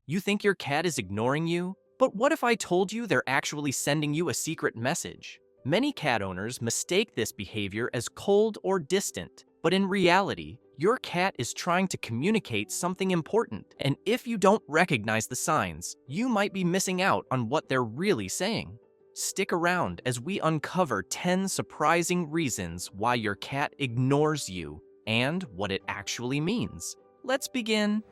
You think your cat is ignoring you? But what if I told you they're actually sending you a secret message? Many cat owners mistake this behavior as cold or distant, but in reality, your cat is trying to communicate something important, and if you don't recognize the signs, you might be missing out on what they're really saying. Stick around as we uncover 10 surprising reasons why your cat ignores you and what it actually means. Let's begin.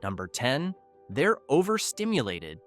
Number 10. They're overstimulated.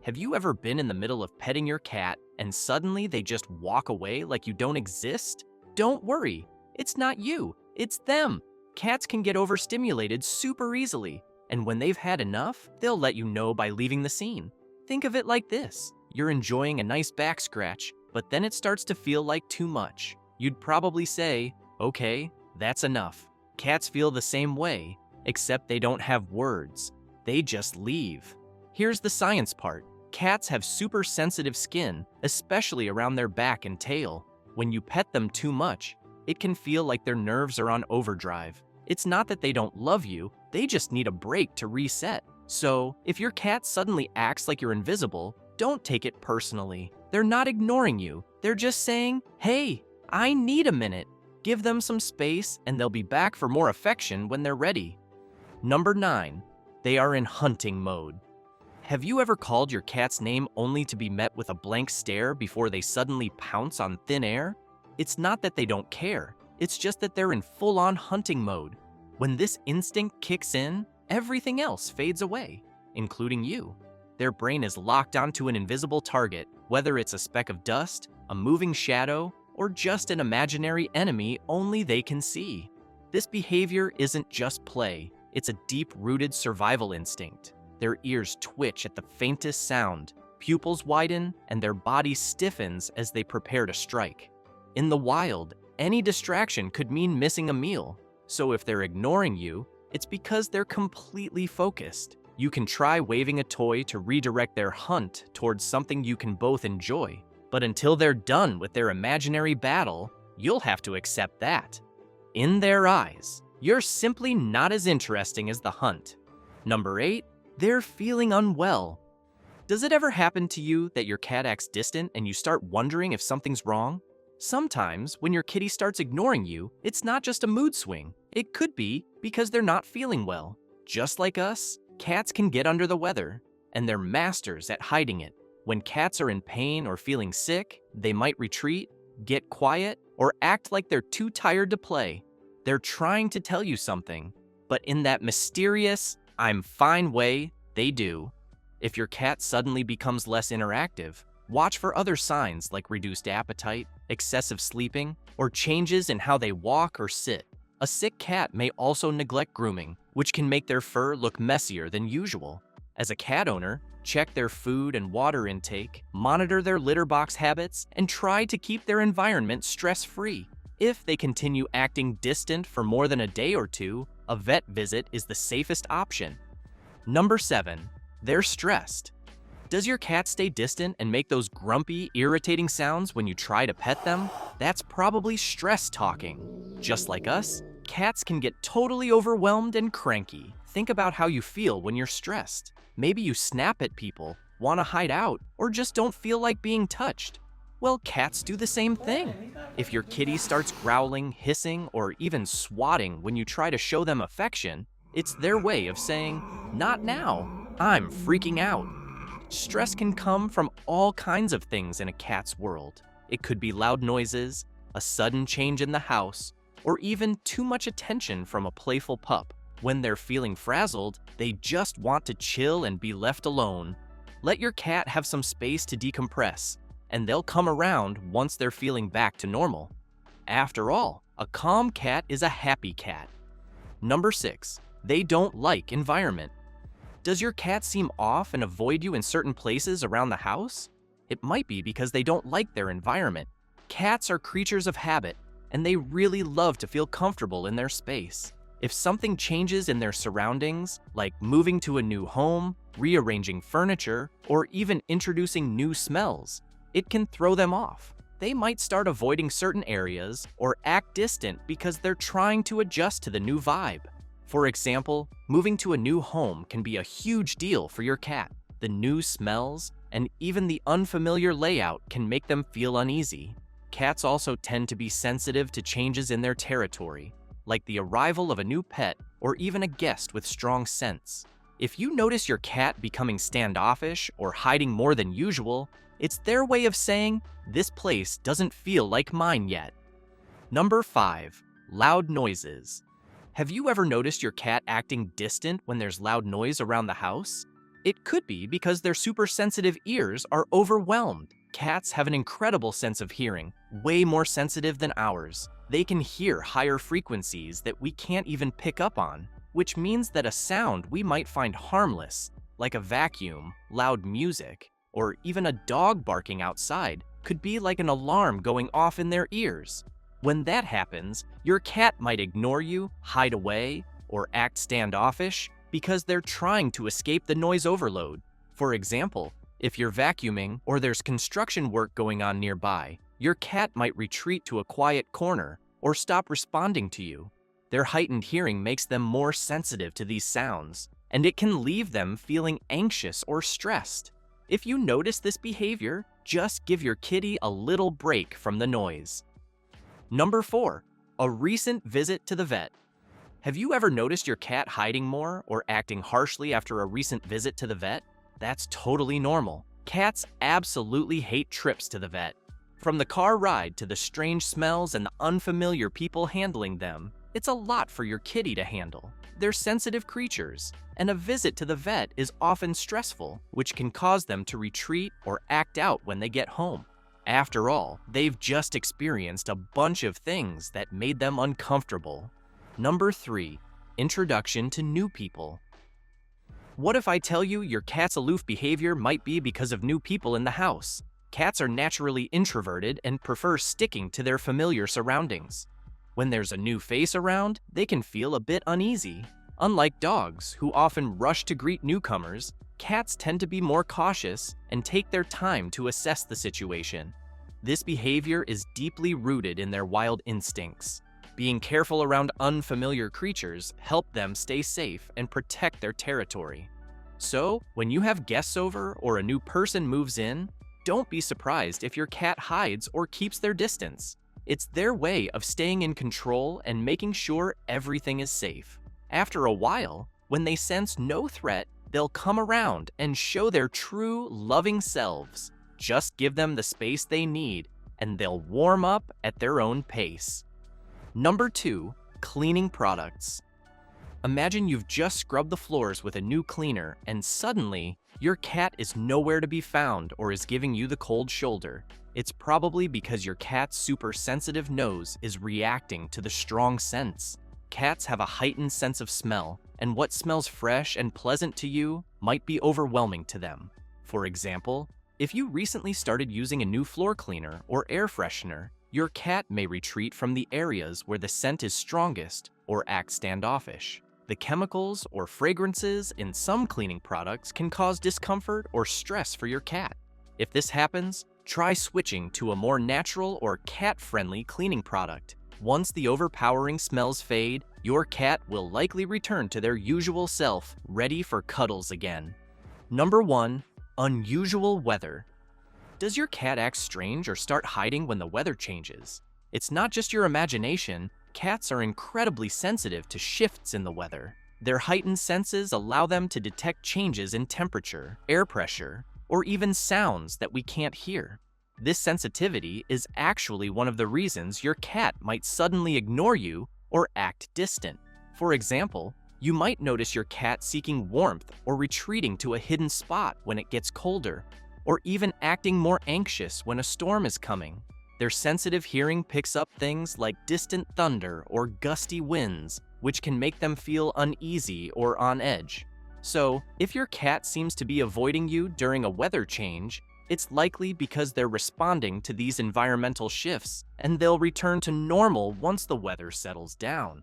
Have you ever been in the middle of petting your cat and suddenly they just walk away like you don't exist? Don't worry, it's not you, it's them. Cats can get overstimulated super easily, and when they've had enough, they'll let you know by leaving the scene. Think of it like this. You're enjoying a nice back scratch, but then it starts to feel like too much. You'd probably say, okay, that's enough. Cats feel the same way, except they don't have words. They just leave. Here's the science part. Cats have super sensitive skin, especially around their back and tail. When you pet them too much, it can feel like their nerves are on overdrive. It's not that they don't love you, they just need a break to reset. So, if your cat suddenly acts like you're invisible, don't take it personally. They're not ignoring you, they're just saying, hey, I need a minute. Give them some space and they'll be back for more affection when they're ready. Number 9. They are in hunting mode. Have you ever called your cat's name only to be met with a blank stare before they suddenly pounce on thin air? It's not that they don't care, it's just that they're in full-on hunting mode. When this instinct kicks in, everything else fades away, including you. Their brain is locked onto an invisible target, whether it's a speck of dust, a moving shadow, or just an imaginary enemy only they can see. This behavior isn't just play, it's a deep-rooted survival instinct. Their ears twitch at the faintest sound, pupils widen, and their body stiffens as they prepare to strike. In the wild, any distraction could mean missing a meal, so if they're ignoring you, it's because they're completely focused. You can try waving a toy to redirect their hunt towards something you can both enjoy, but until they're done with their imaginary battle, you'll have to accept that. In their eyes, you're simply not as interesting as the hunt. Number 8. They're feeling unwell. Does it ever happen to you that your cat acts distant and you start wondering if something's wrong? Sometimes, when your kitty starts ignoring you, it's not just a mood swing. It could be because they're not feeling well. Just like us, cats can get under the weather, and they're masters at hiding it. When cats are in pain or feeling sick, they might retreat, get quiet, or act like they're too tired to play. They're trying to tell you something, but in that mysterious, I'm fine way, they do. If your cat suddenly becomes less interactive, watch for other signs like reduced appetite, excessive sleeping, or changes in how they walk or sit. A sick cat may also neglect grooming, which can make their fur look messier than usual. As a cat owner, check their food and water intake, monitor their litter box habits, and try to keep their environment stress-free. If they continue acting distant for more than a day or two, a vet visit is the safest option. Number 7. They're stressed. Does your cat stay distant and make those grumpy, irritating sounds when you try to pet them? That's probably stress talking. Just like us, cats can get totally overwhelmed and cranky. Think about how you feel when you're stressed. Maybe you snap at people, want to hide out, or just don't feel like being touched. Well, cats do the same thing. If your kitty starts growling, hissing, or even swatting when you try to show them affection, it's their way of saying, "Not now, I'm freaking out." Stress can come from all kinds of things in a cat's world. It could be loud noises, a sudden change in the house, or even too much attention from a playful pup. When they're feeling frazzled, they just want to chill and be left alone. Let your cat have some space to decompress, and they'll come around once they're feeling back to normal. After all, a calm cat is a happy cat. Number 6. They don't like environment. Does your cat seem off and avoid you in certain places around the house? It might be because they don't like their environment. Cats are creatures of habit, and they really love to feel comfortable in their space. If something changes in their surroundings, like moving to a new home, rearranging furniture, or even introducing new smells, it can throw them off. They might start avoiding certain areas or act distant because they're trying to adjust to the new vibe. For example, moving to a new home can be a huge deal for your cat. The new smells and even the unfamiliar layout can make them feel uneasy. Cats also tend to be sensitive to changes in their territory, like the arrival of a new pet or even a guest with strong scents. If you notice your cat becoming standoffish or hiding more than usual, it's their way of saying, "This place doesn't feel like mine yet." Number 5. Loud noises. Have you ever noticed your cat acting distant when there's loud noise around the house? It could be because their super sensitive ears are overwhelmed. Cats have an incredible sense of hearing, way more sensitive than ours. They can hear higher frequencies that we can't even pick up on, which means that a sound we might find harmless, like a vacuum, loud music, or even a dog barking outside, could be like an alarm going off in their ears. When that happens, your cat might ignore you, hide away, or act standoffish because they're trying to escape the noise overload. For example, if you're vacuuming or there's construction work going on nearby, your cat might retreat to a quiet corner or stop responding to you. Their heightened hearing makes them more sensitive to these sounds, and it can leave them feeling anxious or stressed. If you notice this behavior, just give your kitty a little break from the noise. Number 4. A recent visit to the vet. Have you ever noticed your cat hiding more or acting harshly after a recent visit to the vet? That's totally normal. Cats absolutely hate trips to the vet. From the car ride to the strange smells and the unfamiliar people handling them, it's a lot for your kitty to handle. They're sensitive creatures, and a visit to the vet is often stressful, which can cause them to retreat or act out when they get home. After all, they've just experienced a bunch of things that made them uncomfortable. Number 3. Introduction to new people. What if I tell you your cat's aloof behavior might be because of new people in the house? Cats are naturally introverted and prefer sticking to their familiar surroundings. When there's a new face around, they can feel a bit uneasy. Unlike dogs, who often rush to greet newcomers, cats tend to be more cautious and take their time to assess the situation. This behavior is deeply rooted in their wild instincts. Being careful around unfamiliar creatures help them stay safe and protect their territory. So, when you have guests over or a new person moves in, don't be surprised if your cat hides or keeps their distance. It's their way of staying in control and making sure everything is safe. After a while, when they sense no threat, they'll come around and show their true, loving selves. Just give them the space they need, and they'll warm up at their own pace. Number 2. Cleaning products. Imagine you've just scrubbed the floors with a new cleaner, and suddenly, your cat is nowhere to be found or is giving you the cold shoulder. It's probably because your cat's super sensitive nose is reacting to the strong scents. Cats have a heightened sense of smell, and what smells fresh and pleasant to you might be overwhelming to them. For example, if you recently started using a new floor cleaner or air freshener, your cat may retreat from the areas where the scent is strongest or act standoffish. The chemicals or fragrances in some cleaning products can cause discomfort or stress for your cat. If this happens, try switching to a more natural or cat-friendly cleaning product. Once the overpowering smells fade, your cat will likely return to their usual self, ready for cuddles again. Number 1. Unusual weather. Does your cat act strange or start hiding when the weather changes? It's not just your imagination. Cats are incredibly sensitive to shifts in the weather. Their heightened senses allow them to detect changes in temperature, air pressure, or even sounds that we can't hear. This sensitivity is actually one of the reasons your cat might suddenly ignore you or act distant. For example, you might notice your cat seeking warmth or retreating to a hidden spot when it gets colder, or even acting more anxious when a storm is coming. Their sensitive hearing picks up things like distant thunder or gusty winds, which can make them feel uneasy or on edge. So, if your cat seems to be avoiding you during a weather change, it's likely because they're responding to these environmental shifts, and they'll return to normal once the weather settles down.